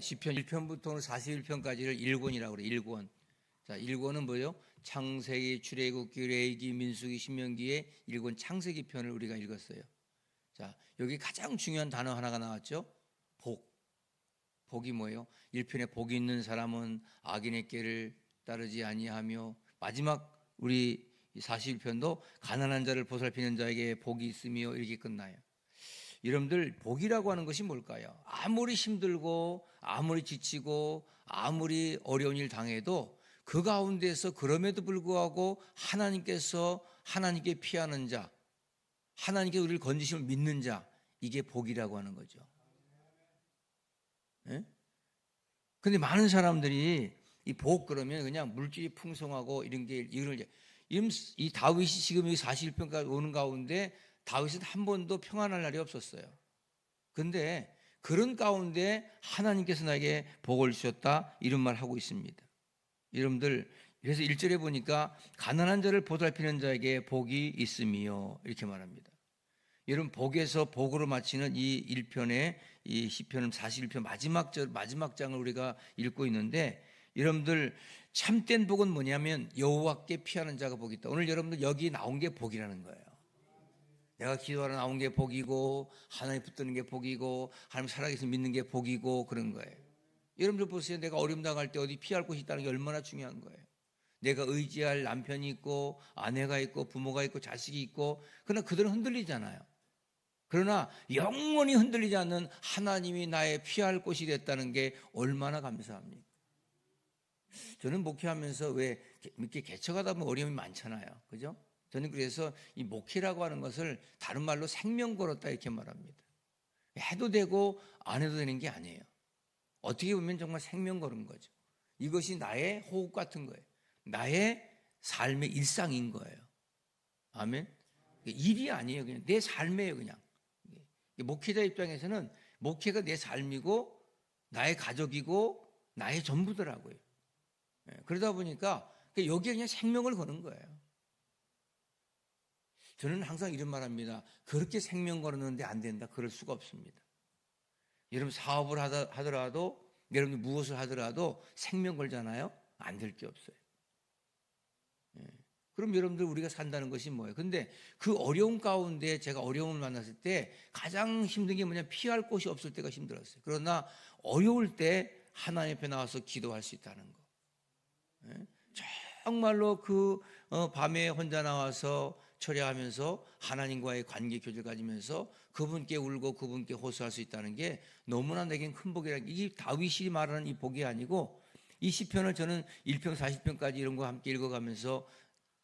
시편 1편부터 41편까지를 1권이라고 그래요. 1권. 자, 1권은 뭐예요? 창세기, 출애굽기, 레위기, 민수기, 신명기의 1권 창세기 편을 우리가 읽었어요. 자, 여기 가장 중요한 단어 하나가 나왔죠? 복. 복이 뭐예요? 1편에 복이 있는 사람은 악인의 길을 따르지 아니하며, 마지막 우리 41편도 가난한 자를 보살피는 자에게 복이 있으며, 이렇게 끝나요. 여러분들, 복이라고 하는 것이 뭘까요? 아무리 힘들고 아무리 지치고 아무리 어려운 일 당해도 그 가운데서 그럼에도 불구하고 하나님께 피하는 자, 하나님께 우리를 건지심을 믿는 자, 이게 복이라고 하는 거죠. 그런데 많은 사람들이 이 복 그러면 그냥 물질이 풍성하고 이런 게, 이 다윗이 지금 여기 41편까지 오는 가운데 다윗은 한 번도 평안할 날이 없었어요. 그런데 그런 가운데 하나님께서 나에게 복을 주셨다, 이런 말 하고 있습니다. 여러분들, 그래서 1절에 보니까 가난한 자를 보살피는 자에게 복이 있으며, 이렇게 말합니다. 여러분, 복에서 복으로 마치는 이 1편의 이 시편 41편 마지막 장을 우리가 읽고 있는데, 여러분들, 참된 복은 뭐냐면 여호와께 피하는 자가 복이 있다. 오늘 여러분들 여기 나온 게 복이라는 거예요. 내가 기도하러 나온 게 복이고, 하나님 붙드는 게 복이고, 하나님 살아계신 믿는 게 복이고, 그런 거예요. 여러분들 보세요. 내가 어려움 당할 때 어디 피할 곳이 있다는 게 얼마나 중요한 거예요. 내가 의지할 남편이 있고, 아내가 있고, 부모가 있고, 자식이 있고, 그러나 그들은 흔들리잖아요. 그러나 영원히 흔들리지 않는 하나님이 나의 피할 곳이 됐다는 게 얼마나 감사합니까? 저는 목회하면서 왜 이렇게 개척하다 보면 어려움이 많잖아요. 그죠? 저는 그래서 이 목회라고 하는 것을 다른 말로 생명 걸었다, 이렇게 말합니다. 해도 되고 안 해도 되는 게 아니에요. 어떻게 보면 정말 생명 걸은 거죠. 이것이 나의 호흡 같은 거예요. 나의 삶의 일상인 거예요. 아멘. 일이 아니에요. 그냥 내 삶이에요. 그냥 목회자 입장에서는 목회가 내 삶이고 나의 가족이고 나의 전부더라고요. 그러다 보니까 여기에 그냥 생명을 거는 거예요. 저는 항상 이런 말 합니다. 그렇게 생명 걸었는데 안 된다, 그럴 수가 없습니다. 여러분, 사업을 하더라도, 여러분 무엇을 하더라도 생명 걸잖아요. 안 될 게 없어요. 그럼 여러분들, 우리가 산다는 것이 뭐예요? 근데 그 어려운 가운데 제가 어려움을 만났을 때 가장 힘든 게 뭐냐, 피할 곳이 없을 때가 힘들었어요. 그러나 어려울 때 하나님 앞에 나와서 기도할 수 있다는 거. 정말로 그 밤에 혼자 나와서 철야하면서 하나님과의 관계 교제를 가지면서 그분께 울고 그분께 호소할 수 있다는 게 너무나 내겐 큰 복이라. 이게 다윗이 말하는 이 복이 아니고, 이 시편을 저는 1편 40편까지 이런 거 함께 읽어가면서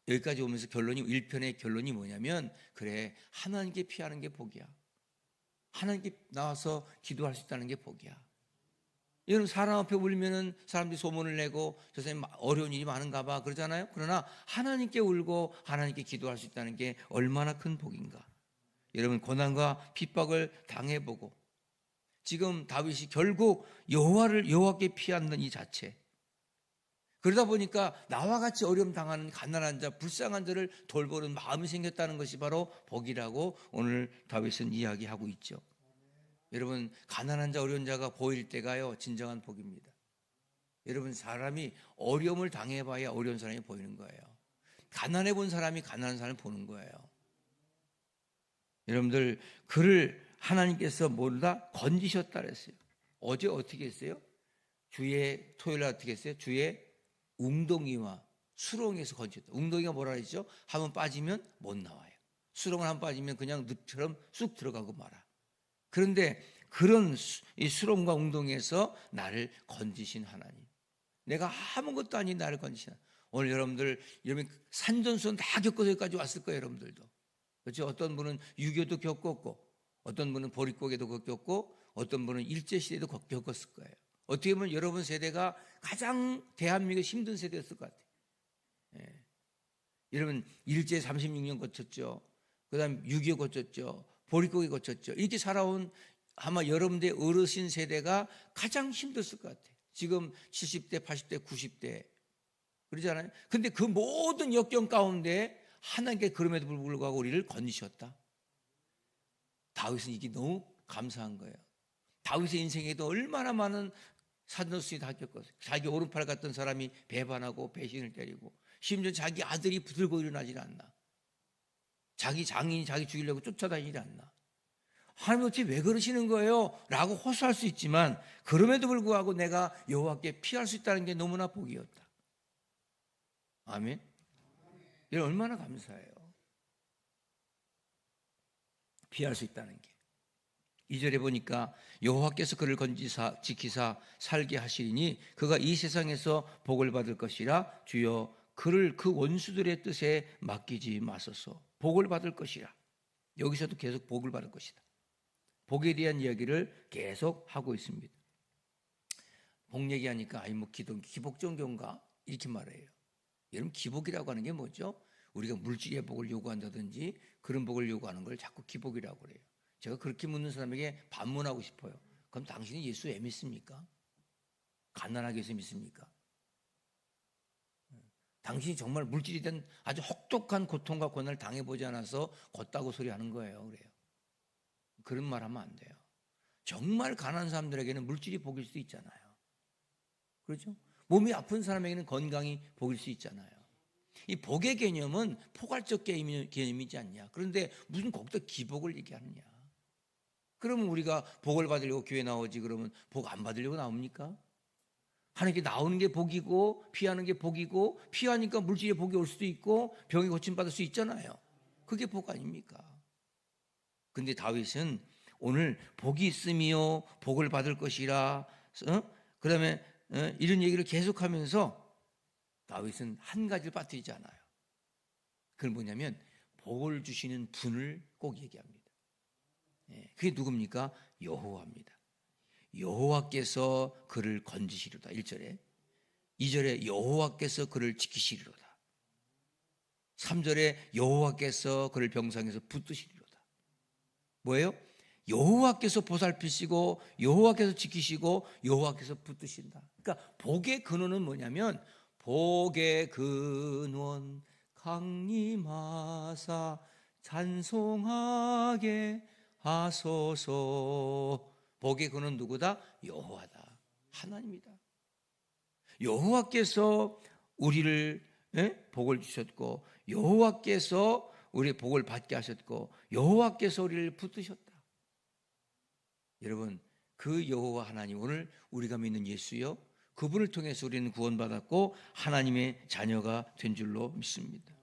여기까지 오면서 1편의 결론이 뭐냐면, 그래, 하나님께 피하는 게 복이야. 하나님께 나와서 기도할 수 있다는 게 복이야. 여러분, 사람 앞에 울면은 사람들이 소문을 내고 저 사람이 어려운 일이 많은가 봐 그러잖아요. 그러나 하나님께 울고 하나님께 기도할 수 있다는 게 얼마나 큰 복인가. 여러분, 고난과 핍박을 당해보고 지금 다윗이 결국 여호와께 피하는 이 자체, 그러다 보니까 나와 같이 어려움 당하는 가난한 자, 불쌍한 자를 돌보는 마음이 생겼다는 것이 바로 복이라고 오늘 다윗은 이야기하고 있죠. 여러분, 가난한 자, 어려운 자가 보일 때가요, 진정한 복입니다. 여러분, 사람이 어려움을 당해봐야 어려운 사람이 보이는 거예요. 가난해 본 사람이 가난한 사람을 보는 거예요. 여러분들, 그를 하나님께서 뭐다 건지셨다 그랬어요. 어제 어떻게 했어요? 토요일에 어떻게 했어요? 주의 웅덩이와 수렁에서 건지셨다. 웅덩이가 뭐라 그랬죠? 한번 빠지면 못 나와요. 수렁을 한번 빠지면 그냥 늪처럼 쑥 들어가고 말아. 그런데 그런 이 수렁과 웅덩이에서 나를 건지신 하나님, 내가 아무것도 아닌 나를 건지신 하나님. 오늘 여러분 산전수전 다 겪어서 여기까지 왔을 거예요. 여러분들도 그렇죠? 어떤 분은 유교도 겪었고, 어떤 분은 보릿고개도 겪었고, 어떤 분은 일제시대도 겪었을 거예요. 어떻게 보면 여러분 세대가 가장 대한민국의 힘든 세대였을 것 같아요. 여러분, 일제 36년 거쳤죠. 그 다음 6.25 거쳤죠. 보릿고개 거쳤죠. 이렇게 살아온 아마 여러분들의 어르신 세대가 가장 힘들었을 것 같아요. 지금 70대, 80대, 90대 그러잖아요. 근데 그 모든 역경 가운데 하나님께 그럼에도 불구하고 우리를 건지셨다. 다윗은 이게 너무 감사한 거예요. 다윗의 인생에도 얼마나 많은 산더스이 다 겪었어요. 자기 오른팔 같던 사람이 배반하고 배신을 때리고, 심지어 자기 아들이 들고 일어나질 않나. 자기 장인이 자기 죽이려고 쫓아다니질 않나. 하나님 도대체 왜 그러시는 거예요? 라고 호소할 수 있지만, 그럼에도 불구하고 내가 여호와께 피할 수 있다는 게 너무나 복이었다. 아멘. 이건 얼마나 감사해요. 피할 수 있다는 게. 2절에 보니까 여호와께서 그를 건지사 지키사 살게 하시리니 그가 이 세상에서 복을 받을 것이라. 주여 그를 그 원수들의 뜻에 맡기지 마소서. 복을 받을 것이라. 여기서도 계속 복을 받을 것이다. 복에 대한 이야기를 계속 하고 있습니다. 복 얘기하니까 뭐 기복종교인가 이렇게 말해요. 여러분, 기복이라고 하는 게 뭐죠? 우리가 물질의 복을 요구한다든지 그런 복을 요구하는 걸 자꾸 기복이라고 그래요. 제가 그렇게 묻는 사람에게 반문하고 싶어요. 그럼 당신이 예수 왜 믿습니까? 가난하게 해서 믿습니까? 당신이 정말 물질이 된 아주 혹독한 고통과 고난을 당해보지 않아서 걷다고 소리하는 거예요. 그래요. 그런 말 하면 안 돼요. 정말 가난한 사람들에게는 물질이 복일 수도 있잖아요. 그렇죠? 몸이 아픈 사람에게는 건강이 복일 수 있잖아요. 이 복의 개념은 포괄적 개념이지 않냐. 그런데 무슨 거기다 기복을 얘기하느냐. 그러면 우리가 복을 받으려고 교회 나오지, 그러면 복 안 받으려고 나옵니까? 하나님께 나오는 게 복이고 피하는 게 복이고, 피하니까 물질의 복이 올 수도 있고 병이 고침받을 수 있잖아요. 그게 복 아닙니까? 근데 다윗은 오늘 복이 있으며 복을 받을 것이라, 그 다음에 이런 얘기를 계속하면서 다윗은 한 가지를 빠뜨리지 않아요. 그건 뭐냐면 복을 주시는 분을 꼭 얘기합니다. 그게 누굽니까? 여호와입니다. 여호와께서 그를 건지시리로다. 1절에. 2절에 여호와께서 그를 지키시리로다. 3절에 여호와께서 그를 병상에서 붙드시리로다. 뭐예요? 여호와께서 보살피시고 여호와께서 지키시고 여호와께서 붙드신다. 그러니까 복의 근원은 뭐냐면, 복의 근원 강림하사 찬송하게 하소서. 복의 근원 누구다? 여호와다. 하나님이다. 여호와께서 우리를 복을 주셨고, 여호와께서 우리의 복을 받게 하셨고, 여호와께서 우리를 붙드셨다. 여러분, 그 여호와 하나님, 오늘 우리가 믿는 예수요, 그분을 통해서 우리는 구원받았고 하나님의 자녀가 된 줄로 믿습니다.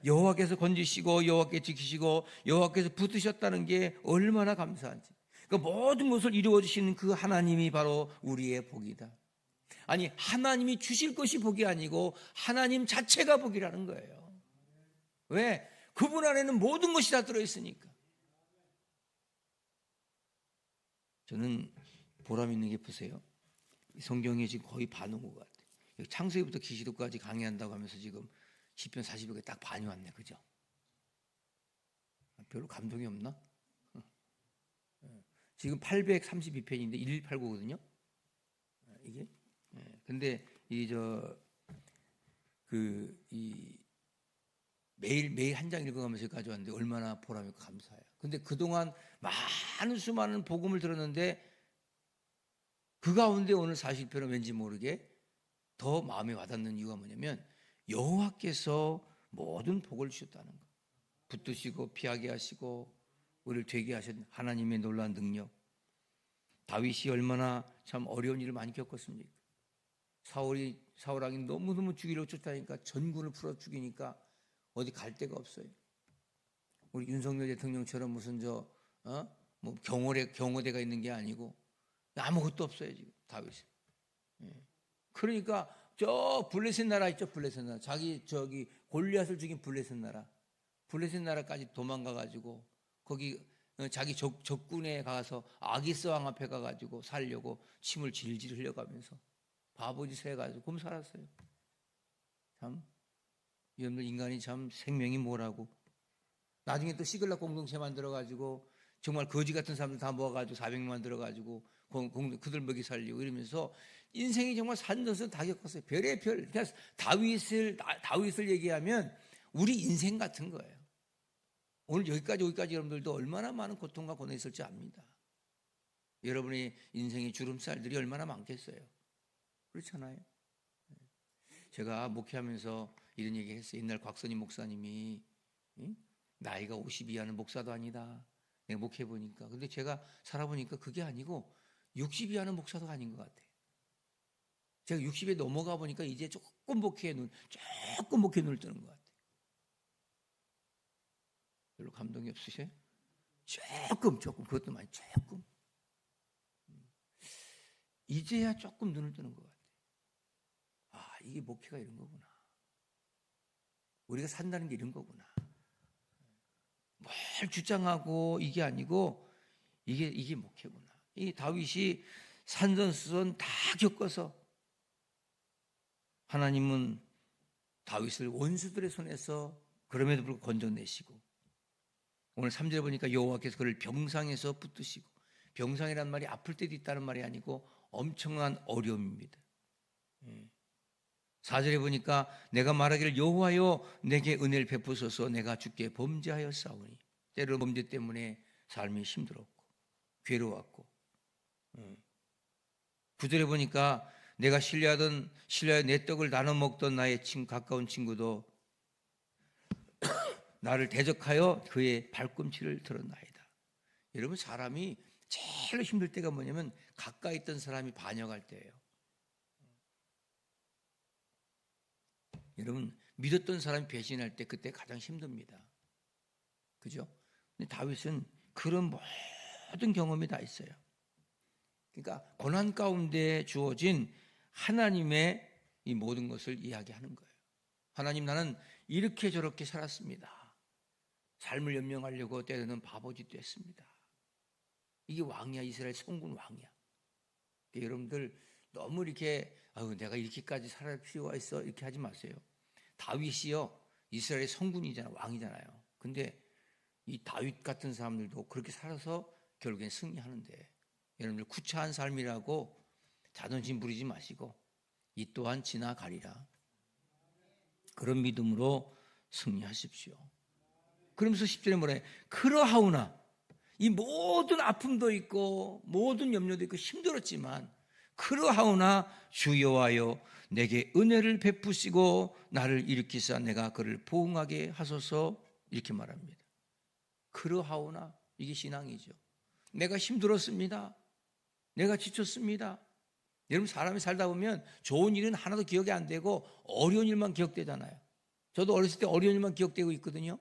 여호와께서 건지시고 여호와께 지키시고 여호와께서 붙드셨다는 게 얼마나 감사한지. 그 모든 것을 이루어 주시는 그 하나님이 바로 우리의 복이다. 아니, 하나님이 주실 것이 복이 아니고 하나님 자체가 복이라는 거예요. 왜? 그분 안에는 모든 것이 다 들어있으니까. 저는 보람 있는 게, 보세요. 성경이 지금 거의 반 온 것 같아요. 창세기부터 계시록까지 강의한다고 하면서 지금 시편 40여 개 딱 반이 왔네. 그죠? 별로 감동이 없나? 지금 832편인데 1189거든요. 이게. 근데 매일 한 장 읽어가면서 가져왔는데 얼마나 보람있고 감사해요. 근데 그동안 많은 수많은 복음을 들었는데 그 가운데 오늘 40편은 왠지 모르게 더 마음에 와닿는 이유가 뭐냐면, 여호와께서 모든 복을 주셨다는 거. 붙드시고 피하게 하시고 우리를 되게 하신 하나님의 놀라운 능력. 다윗이 얼마나 참 어려운 일을 많이 겪었습니까? 사울 왕이 너무너무 죽이려고 쫓다니까 전군을 풀어 죽이니까 어디 갈 데가 없어요. 우리 윤석열 대통령처럼 무슨 뭐 경호대가 있는 게 아니고 아무것도 없어요 지금 다윗은. 그러니까 저 블레셋 나라 있죠, 블레셋 나라. 저기 골리앗을 죽인 블레셋 나라까지 도망가가지고 거기 자기 적군에 가서 아기스 왕 앞에 가가지고 살려고 침을 질질 흘려가면서 바보짓 해가지고 곰 살았어요. 참, 여러분들 인간이 참 생명이 뭐라고. 나중에 또 시글락 공동체 만들어가지고 정말 거지 같은 사람들 다 모아가지고 400명 만들어가지고 그들 먹이 살리고 이러면서 인생이 정말 산전수 다 겪었어요. 별의 별. 그러니까 다윗을 얘기하면 우리 인생 같은 거예요. 오늘 여기까지 여러분들도 얼마나 많은 고통과 고난이 있을지 압니다. 여러분의 인생의 주름살들이 얼마나 많겠어요. 그렇잖아요. 제가 목회하면서 이런 얘기 했어요. 옛날 곽선임 목사님이 나이가 50 이하는 목사도 아니다. 내가 목회해 보니까. 근데 제가 살아보니까 그게 아니고 60 이하는 목사도 아닌 것 같아요. 제가 60에 넘어가 보니까 이제 조금 목회에 눈을 뜨는 것 같아요. 별로 감동이 없으세요? 조금 그것도 많이 조금. 이제야 조금 눈을 뜨는 것 같아요. 아, 이게 목회가 이런 거구나. 우리가 산다는 게 이런 거구나. 뭘 주장하고 이게 아니고 이게 목회구나. 이 다윗이 산전수전 다 겪어서 하나님은 다윗을 원수들의 손에서 그럼에도 불구하고 건져내시고, 오늘 3절에 보니까 여호와께서 그를 병상에서 붙드시고, 병상이란 말이 아플 때도 있다는 말이 아니고 엄청난 어려움입니다. 4절에 보니까 내가 말하기를 여호와여 내게 은혜를 베푸소서 내가 주께 범죄하였사오니, 때로 범죄 때문에 삶이 힘들었고 괴로웠고, 9절에 보니까 내가 신뢰하여 내 떡을 나눠 먹던 나의 가까운 친구도 나를 대적하여 그의 발꿈치를 들었나이다. 여러분, 사람이 제일 힘들 때가 뭐냐면 가까이 있던 사람이 반역할 때예요. 여러분, 믿었던 사람이 배신할 때 그때 가장 힘듭니다. 그죠? 근데 다윗은 그런 모든 경험이 다 있어요. 그러니까 고난 가운데 주어진 하나님의 이 모든 것을 이야기하는 거예요. 하나님, 나는 이렇게 저렇게 살았습니다. 삶을 연명하려고 때로는 바보짓도 했습니다. 이게 왕이야. 이스라엘 성군 왕이야. 그러니까 여러분들 너무 이렇게 내가 이렇게까지 살아갈 필요가 있어 이렇게 하지 마세요. 다윗이요, 이스라엘 성군이잖아, 왕이잖아요. 근데 이 다윗 같은 사람들도 그렇게 살아서 결국엔 승리하는데, 여러분들 구차한 삶이라고 자존심 부리지 마시고 이 또한 지나가리라. 그런 믿음으로 승리하십시오. 그러면서 10절에 뭐래? 그러하오나, 이 모든 아픔도 있고 모든 염려도 있고 힘들었지만, 그러하오나 주 여호와여 내게 은혜를 베푸시고 나를 일으키사 내가 그를 보응하게 하소서, 이렇게 말합니다. 그러하오나, 이게 신앙이죠. 내가 힘들었습니다. 내가 지쳤습니다. 여러분, 사람이 살다 보면 좋은 일은 하나도 기억이 안 되고 어려운 일만 기억되잖아요. 저도 어렸을 때 어려운 일만 기억되고 있거든요.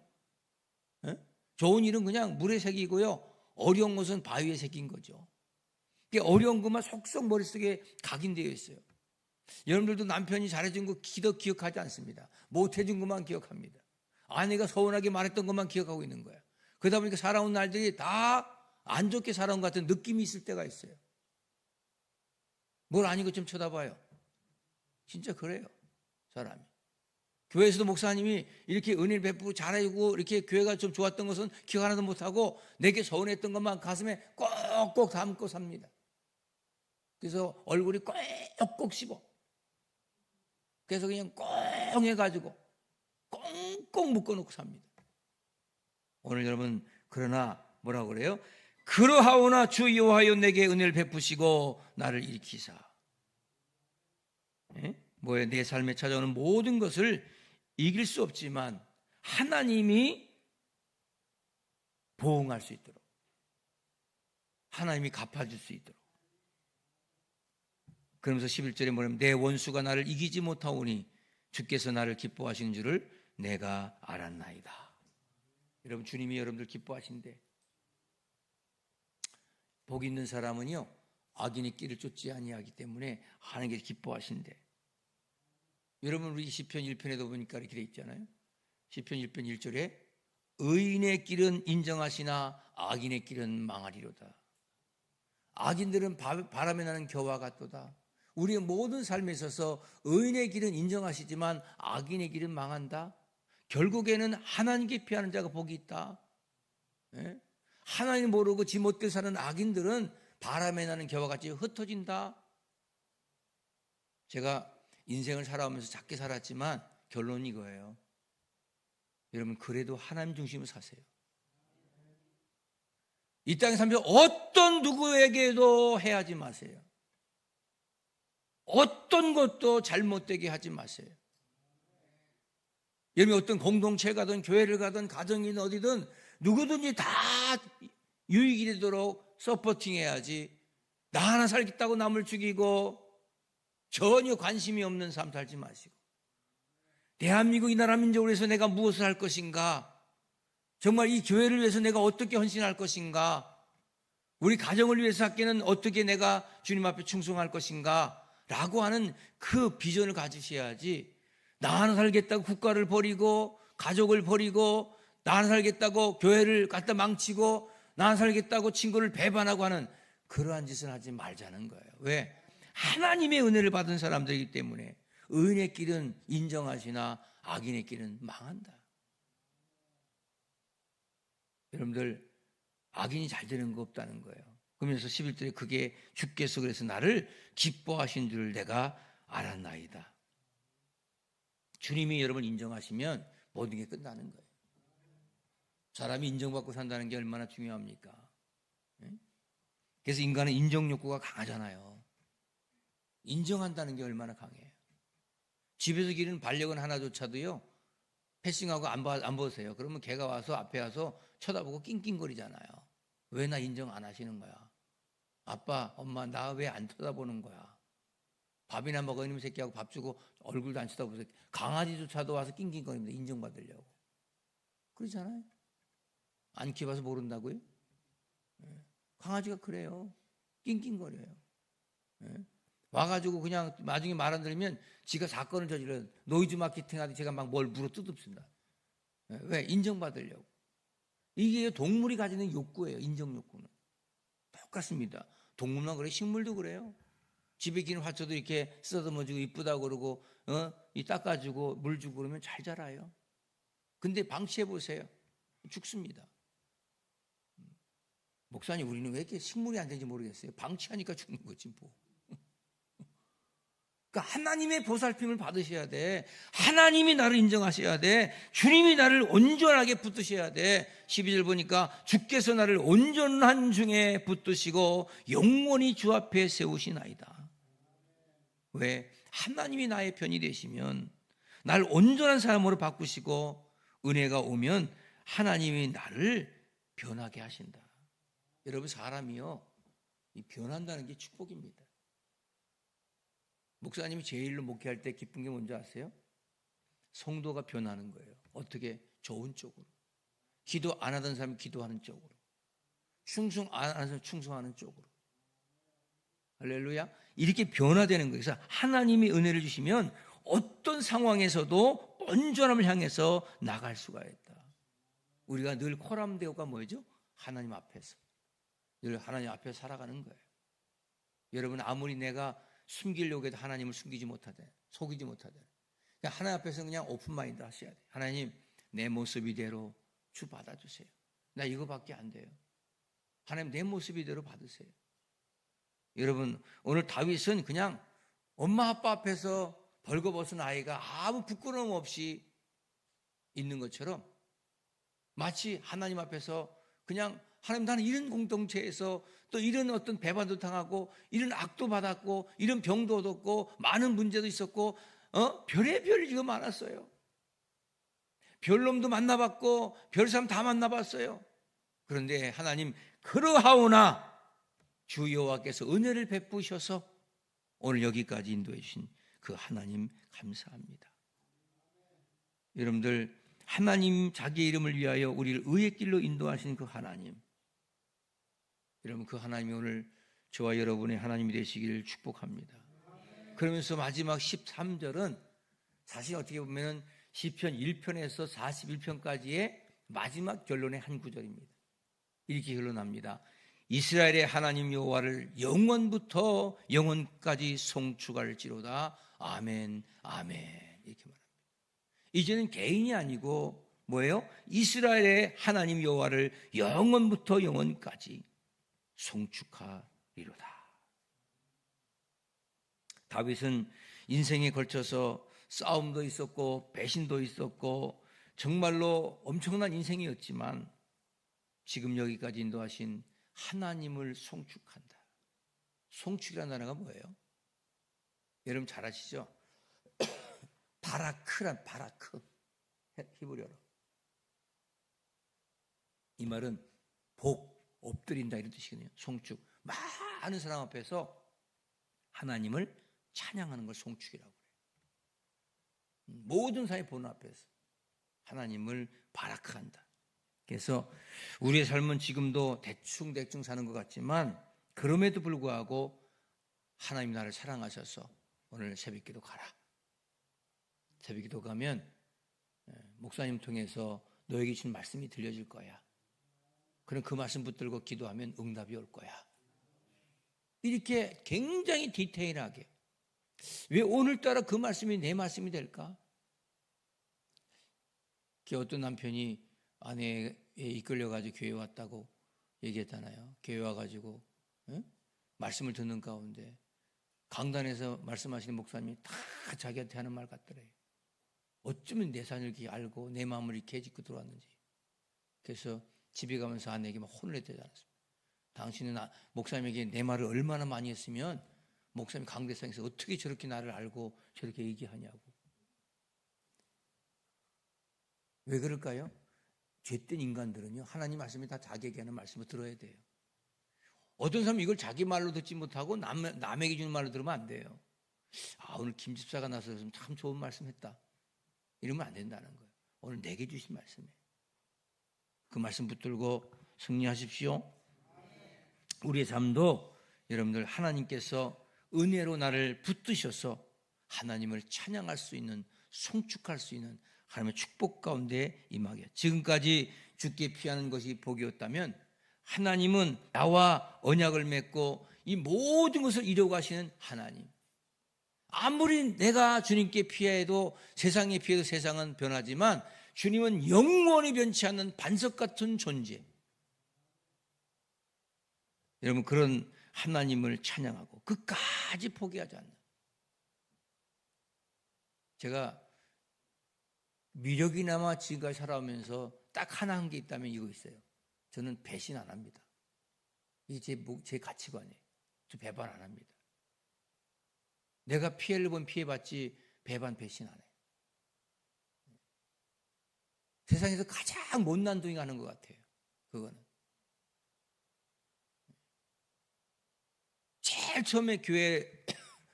좋은 일은 그냥 물에 새기고요, 어려운 것은 바위에 새긴 거죠. 어려운 것만 속속 머릿속에 각인되어 있어요. 여러분들도 남편이 잘해준 거 기억하지 않습니다. 못해준 것만 기억합니다. 아내가 서운하게 말했던 것만 기억하고 있는 거예요. 그러다 보니까 살아온 날들이 다 안 좋게 살아온 것 같은 느낌이 있을 때가 있어요. 뭘 아니고 좀 쳐다봐요. 진짜 그래요, 사람이. 교회에서도 목사님이 이렇게 은혜를 베푸고 잘해주고 이렇게 교회가 좀 좋았던 것은 기억 하나도 못하고 내게 서운했던 것만 가슴에 꼭꼭 담고 삽니다. 그래서 얼굴이 꼭꼭 씹어. 그래서 그냥 꽁 해가지고 꽁꽁 묶어놓고 삽니다. 오늘 여러분, 그러나 뭐라고 그래요? 그러하오나 주 여호와여 내게 은혜를 베푸시고 나를 일으키사. 뭐예요? 내 삶에 찾아오는 모든 것을 이길 수 없지만 하나님이 보응할 수 있도록, 하나님이 갚아줄 수 있도록. 그러면서 11절에 뭐냐면 내 원수가 나를 이기지 못하오니 주께서 나를 기뻐하시는 줄을 내가 알았나이다. 여러분, 주님이 여러분들 기뻐하신대. 복 있는 사람은요, 악인의 길을 쫓지 아니하기 때문에 하나님께서 기뻐하신대. 여러분, 우리 시편 1편에도 보니까 이렇게 돼 있잖아요. 시편 1편 1절에 의인의 길은 인정하시나 악인의 길은 망하리로다. 악인들은 바람에 나는 겨와 같도다. 우리의 모든 삶에 있어서 의인의 길은 인정하시지만 악인의 길은 망한다. 결국에는 하나님께 피하는 자가 복이 있다. 하나님 모르고 지 못대로 사는 악인들은 바람에 나는 겨와 같이 흩어진다. 제가 인생을 살아오면서 작게 살았지만 결론이 이거예요. 여러분, 그래도 하나님 중심으로 사세요. 이 땅에 살면서 어떤 누구에게도 해하지 마세요. 어떤 것도 잘못되게 하지 마세요. 여러분 어떤 공동체에 가든 교회를 가든 가정이든 어디든 누구든지 다 유익이 되도록 서포팅해야지, 나 하나 살겠다고 남을 죽이고 전혀 관심이 없는 삶 살지 마시고, 대한민국 이 나라 민족을 위해서 내가 무엇을 할 것인가, 정말 이 교회를 위해서 내가 어떻게 헌신할 것인가, 우리 가정을 위해서 할게는 어떻게 내가 주님 앞에 충성할 것인가 라고 하는 그 비전을 가지셔야지, 나 하나 살겠다고 국가를 버리고 가족을 버리고 나 하나 살겠다고 교회를 갖다 망치고 나 하나 살겠다고 친구를 배반하고 하는 그러한 짓을 하지 말자는 거예요. 왜? 하나님의 은혜를 받은 사람들이기 때문에. 의인의 길은 인정하시나 악인의 길은 망한다. 여러분들 악인이 잘 되는 거 없다는 거예요. 그러면서 11절에 그게 주께서 그래서 나를 기뻐하신 줄 내가 알았나이다. 주님이 여러분 인정하시면 모든 게 끝나는 거예요. 사람이 인정받고 산다는 게 얼마나 중요합니까? 그래서 인간은 인정 욕구가 강하잖아요. 인정한다는 게 얼마나 강해요. 집에서 기르는 반려견 하나조차도요, 패싱하고 안 보세요. 그러면 걔가 와서 앞에 와서 쳐다보고 낑낑거리잖아요. 왜 나 인정 안 하시는 거야? 아빠, 엄마, 나 왜 안 쳐다보는 거야? 밥이나 먹어 이놈 새끼하고 밥 주고 얼굴도 안 쳐다보세요. 강아지조차도 와서 낑낑거립니다. 인정받으려고. 그러잖아요. 안 키워봐서 모른다고요? 강아지가 그래요. 낑낑거려요. 와가지고 그냥 나중에 말 안 들으면 지가 사건을 저질러요. 노이즈 마케팅 하듯이 제가 막 뭘 물어 뜯읍니다. 왜? 인정받으려고. 이게 동물이 가지는 욕구예요. 인정 욕구는. 똑같습니다. 동물만 그래, 식물도 그래요. 집에 기는 화초도 이렇게 쓰다듬어주고 이쁘다고 그러고 이 닦아주고 물 주고 그러면 잘 자라요. 근데 방치해 보세요. 죽습니다. 목사님, 우리는 왜 이렇게 식물이 안 되는지 모르겠어요. 방치하니까 죽는 거지 뭐. 그러니까 하나님의 보살핌을 받으셔야 돼. 하나님이 나를 인정하셔야 돼. 주님이 나를 온전하게 붙드셔야 돼. 12절 보니까 주께서 나를 온전한 중에 붙드시고 영원히 주 앞에 세우시나이다. 왜? 하나님이 나의 편이 되시면, 나를 온전한 사람으로 바꾸시고 은혜가 오면 하나님이 나를 변하게 하신다. 여러분, 사람이요, 이 변한다는 게 축복입니다. 목사님이 제일로 목회할 때 기쁜 게 뭔지 아세요? 성도가 변하는 거예요. 어떻게? 좋은 쪽으로. 기도 안 하던 사람이 기도하는 쪽으로, 충성 안 하는 사람이 충성하는 쪽으로. 할렐루야. 이렇게 변화되는 거예요. 그래서 하나님이 은혜를 주시면 어떤 상황에서도 온전함을 향해서 나갈 수가 있다. 우리가 늘 코람데오가 뭐죠? 하나님 앞에서 늘 하나님 앞에서 살아가는 거예요. 여러분, 아무리 내가 숨기려고 해도 하나님을 숨기지 못하되, 속이지 못하되, 하나님 앞에서 그냥 오픈마인드 하셔야 돼요. 하나님, 내 모습 이대로 주 받아주세요. 나 이거밖에 안 돼요. 하나님, 내 모습 이대로 받으세요. 여러분, 오늘 다윗은 그냥 엄마 아빠 앞에서 벌거벗은 아이가 아무 부끄러움 없이 있는 것처럼, 마치 하나님 앞에서 그냥, 하나님, 나는 이런 공동체에서 또 이런 어떤 배반도 당하고 이런 악도 받았고 이런 병도 얻었고 많은 문제도 있었고 별의별 일이 많았어요. 별놈도 만나봤고 별 사람 다 만나봤어요. 그런데 하나님, 그러하오나 주 여호와께서 은혜를 베푸셔서 오늘 여기까지 인도해 주신 그 하나님 감사합니다. 여러분들, 하나님 자기 이름을 위하여 우리를 의의 길로 인도하신 그 하나님, 여러분, 그 하나님이 오늘 저와 여러분의 하나님이 되시기를 축복합니다. 그러면서 마지막 13절은 사실 어떻게 보면 시편 1편에서 41편까지의 마지막 결론의 한 구절입니다. 이렇게 결론합니다. 이스라엘의 하나님 여호와를 영원부터 영원까지 송축할지로다. 아멘, 아멘. 이렇게 말합니다. 이제는 개인이 아니고 뭐예요? 이스라엘의 하나님 여호와를 영원부터 영원까지 송축하리로다. 다윗은 인생에 걸쳐서 싸움도 있었고 배신도 있었고 정말로 엄청난 인생이었지만 지금 여기까지 인도하신 하나님을 송축한다. 송축이라는 단어가 뭐예요? 여러분 잘 아시죠? 바라크 히브리어로. 이 말은 복, 엎드린다 이런 뜻이거든요. 송축. 많은 사람 앞에서 하나님을 찬양하는 걸 송축이라고 그래요. 모든 사람이 보는 앞에서 하나님을 바라크한다. 그래서 우리의 삶은 지금도 대충 사는 것 같지만 그럼에도 불구하고 하나님 나를 사랑하셔서 오늘 새벽기도 가라. 새벽기도 가면 목사님 통해서 너에게 주신 말씀이 들려질 거야. 그럼 그 말씀 붙들고 기도하면 응답이 올 거야. 이렇게 굉장히 디테일하게. 왜 오늘따라 그 말씀이 내 말씀이 될까? 어떤 남편이 아내에 이끌려가지고 교회 왔다고 얘기했잖아요. 교회 와가지고 말씀을 듣는 가운데 강단에서 말씀하시는 목사님이 다 자기한테 하는 말 같더래요. 어쩌면 내 삶을 이렇게 알고 내 마음을 이렇게 짚고 들어왔는지. 그래서 집에 가면서 아내에게 막 혼을 냈다지 않았습니까? 당신은 목사님에게 내 말을 얼마나 많이 했으면 목사님 강대상에서 어떻게 저렇게 나를 알고 저렇게 얘기하냐고. 왜 그럴까요? 죄된 인간들은요, 하나님 말씀이 다 자기에게 하는 말씀을 들어야 돼요. 어떤 사람은 이걸 자기 말로 듣지 못하고 남에게 주는 말로 들으면 안 돼요. 오늘 김 집사가 나서 참 좋은 말씀 했다. 이러면 안 된다는 거예요. 오늘 내게 주신 말씀이에요. 그 말씀 붙들고 승리하십시오. 우리의 삶도 여러분들 하나님께서 은혜로 나를 붙드셔서 하나님을 찬양할 수 있는, 송축할 수 있는 하나님의 축복 가운데 임하게. 지금까지 주께 피하는 것이 복이었다면 하나님은 나와 언약을 맺고 이 모든 것을 이루고 가시는 하나님. 아무리 내가 주님께 피해도 세상에 피해도 세상은 변하지만 주님은 영원히 변치 않는 반석 같은 존재. 여러분 그런 하나님을 찬양하고 끝까지 포기하지 않는. 제가 미력이나마 지금까지 살아오면서 딱 하나 한 게 있다면 이거 있어요. 저는 배신 안 합니다. 이게 제 가치관이에요. 저 배반 안 합니다. 내가 피해를 본 피해받지 배신 안 해요. 세상에서 가장 못난 동이 하는 것 같아요. 그거는. 제일 처음에 교회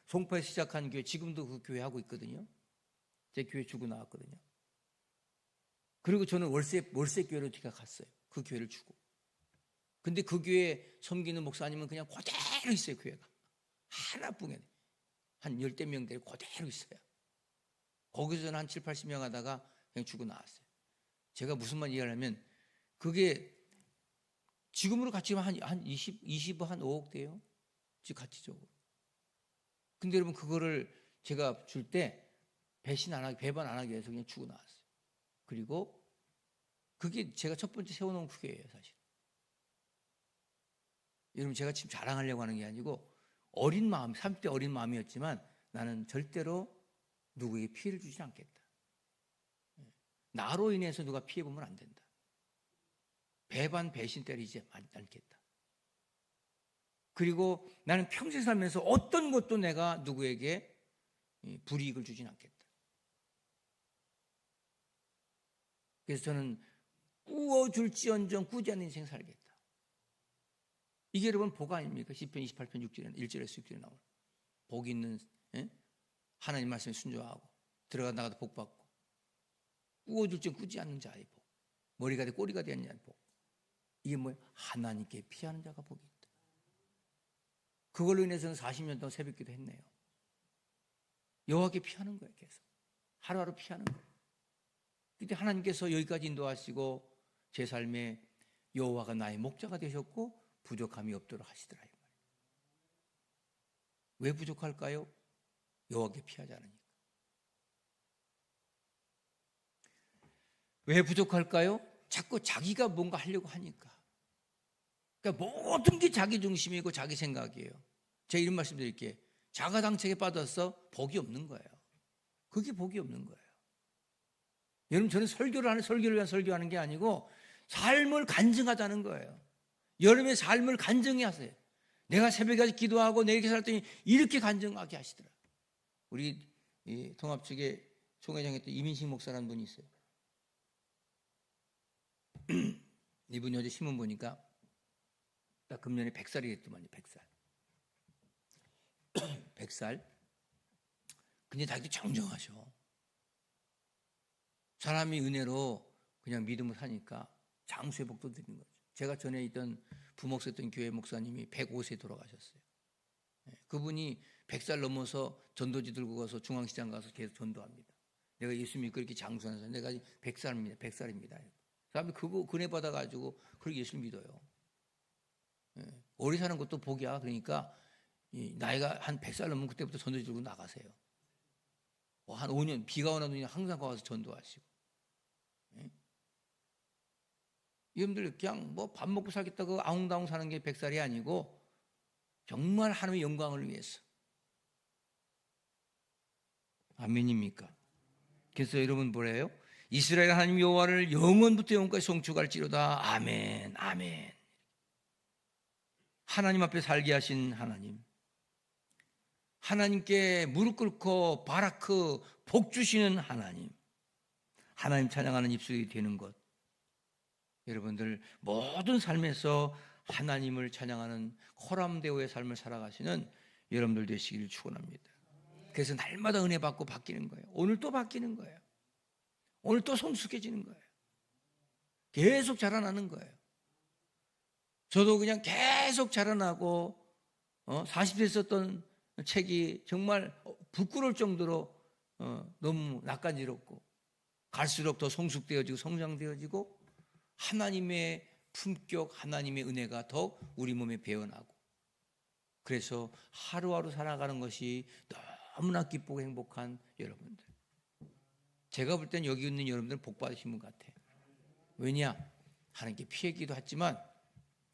송파에 시작한 교회 지금도 그 교회 하고 있거든요. 제 교회 주고 나왔거든요. 그리고 저는 월세 교회로 제가 갔어요. 그 교회를 주고. 근데 그 교회 섬기는 목사님은 그냥 그대로 있어요. 교회가 하나뿐이에요. 한 10대 명 되고 그대로 있어요. 거기서 저는 한 7, 80명 하다가 그냥 주고 나왔어요. 제가 무슨 말 이해하냐면 그게 지금으로 같이 한 20, 한 5억 돼요. 지금 가치적으로. 근데 여러분 그거를 제가 줄 때 배반 안 하기 위해서 그냥 주고 나왔어요. 그리고 그게 제가 첫 번째 세워놓은 교회예요, 사실. 여러분 제가 지금 자랑하려고 하는 게 아니고 어린 마음, 30대 어린 마음이었지만 나는 절대로 누구에게 피해를 주지 않겠다. 나로 인해서 누가 피해보면 안 된다. 배신 때리지 않겠다. 그리고 나는 평생 살면서 어떤 것도 내가 누구에게 불이익을 주진 않겠다. 그래서 저는 꾸어줄지언정 꾸지 않는 인생 살겠다. 이게 여러분 복 아닙니까? 시편 28편 6절에 1절에서 6절에 나오는 복 있는 하나님 말씀에 순종하고 들어가 나가도 복 받고 꾸어줄지언정 꾸지 않는 자의 복, 머리가 돼 꼬리가 되는 자의 복. 이게 뭐예요? 하나님께 피하는 자가 복이 있다. 그걸로 인해서는 40년 동안 새벽기도 했네요. 여호와께 피하는 거예요. 계속 하루하루 피하는 거예요. 그때 하나님께서 여기까지 인도하시고 제 삶에 여호와가 나의 목자가 되셨고 부족함이 없도록 하시더라. 왜 부족할까요? 여호와께 피하지 않으니까. 왜 부족할까요? 자꾸 자기가 뭔가 하려고 하니까. 그러니까 모든 게 자기 중심이고 자기 생각이에요. 제가 이런 말씀 드릴게요. 자가당착에 빠져서 복이 없는 거예요. 그게 복이 없는 거예요. 여러분 저는 설교를 위한 설교하는 게 아니고 삶을 간증하자는 거예요. 여러분의 삶을 간증히 하세요. 내가 새벽까지 기도하고 내게 살았더니 이렇게 간증하게 하시더라. 우리 이 통합 측에 총회장 했던 이민식 목사라는 분이 있어요. 이분이 어제 신문 보니까 딱 금년에 100살이 됐더만요. 100살. 100살. 근데 자기도 정정하셔. 사람이 은혜로 그냥 믿음을 사니까 장수의 복도 드리는 거죠. 제가 전에 있던 부목사였던 교회 목사님이 105세 돌아가셨어요. 그분이 100살 넘어서 전도지 들고 가서 중앙시장 가서 계속 전도합니다. 내가 예수 믿고 이렇게 장수하는 사람, 내가 100살입니다. 100살입니다. 사람이 그거 은혜 받아가지고 그렇게 예수를 믿어요. 오래 사는 것도 복이야. 그러니까 나이가 한 100살 넘으면 그때부터 전도지 들고 나가세요. 한 5년 비가 오나 눈이 항상 가서 전도하시고. 여러분들 그냥 뭐 밥 먹고 살겠다고 아웅다웅 사는 게 100살이 아니고 정말 하나님의 영광을 위해서. 아멘입니까? 그래서 여러분 뭐래요? 이스라엘 하나님 여호와를 영원부터 영원까지 송축할지로다. 아멘, 아멘. 하나님 앞에 살게 하신 하나님, 하나님께 무릎 꿇고 바라크 복 주시는 하나님, 하나님 찬양하는 입술이 되는 것. 여러분들 모든 삶에서 하나님을 찬양하는 호람대오의 삶을 살아가시는 여러분들 되시기를 축원합니다. 그래서 날마다 은혜 받고 바뀌는 거예요. 오늘 또 바뀌는 거예요. 오늘 또 성숙해지는 거예요. 계속 자라나는 거예요. 저도 그냥 계속 자라나고 40대 썼던 책이 정말 부끄러울 정도로 너무 낯간지럽고 갈수록 더 성숙되어지고 성장되어지고 하나님의 품격, 하나님의 은혜가 더 우리 몸에 배어나고 그래서 하루하루 살아가는 것이 너무나 기쁘고 행복한 여러분들. 제가 볼 땐 여기 있는 여러분들은 복 받으신 분 같아요. 왜냐? 하나님께 피해 기도했지만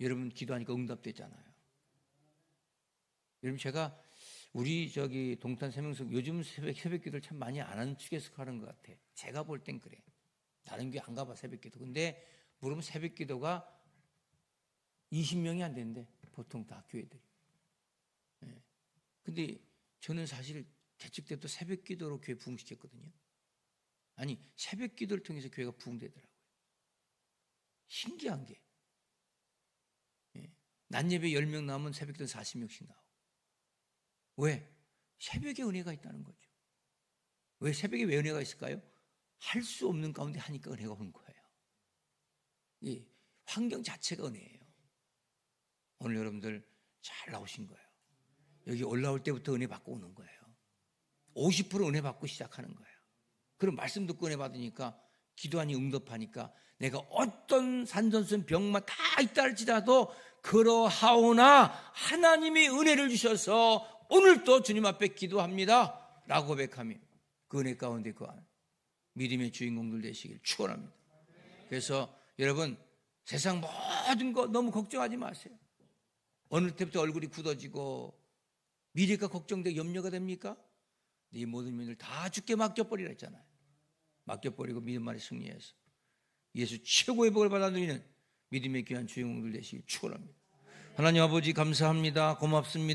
여러분 기도하니까 응답됐잖아요. 여러분 제가 우리 동탄 세명석 요즘 새벽 기도를 참 많이 안 하는 축에서 하는 것 같아. 제가 볼 땐 그래. 다른 교회 안 가봐 새벽 기도. 근데 물으면 새벽 기도가 20명이 안 된대. 보통 다 교회들이. 근데 저는 사실 개척 때부터 새벽 기도로 교회 부흥시켰거든요. 아니 새벽 기도를 통해서 교회가 부흥되더라고요. 신기한 게 낮 예배 10명 나오면 새벽 기도는 40명씩 나오고. 왜? 새벽에 은혜가 있다는 거죠. 왜 새벽에 왜 은혜가 있을까요? 할 수 없는 가운데 하니까 은혜가 오는 거예요. 이 환경 자체가 은혜예요. 오늘 여러분들 잘 나오신 거예요. 여기 올라올 때부터 은혜 받고 오는 거예요. 50% 은혜 받고 시작하는 거예요. 그럼 말씀 듣고 은혜 받으니까 기도하니 응답하니까 내가 어떤 산전순 병만 다 있다 할지라도 그러하오나 하나님이 은혜를 주셔서 오늘도 주님 앞에 기도합니다 라고 고백하며 그 은혜 가운데 그 안 믿음의 주인공들 되시길 축원합니다. 그래서 여러분 세상 모든 거 너무 걱정하지 마세요. 어느 때부터 얼굴이 굳어지고 미래가 걱정되고 염려가 됩니까? 이 모든 면을 다 주께 맡겨버리라 했잖아요. 맡겨버리고 믿음 안에 승리해서 예수 최고의 복을 받아 누리는 믿음의 귀한 주인공들 되시길 축원합니다. 하나님 아버지 감사합니다. 고맙습니다.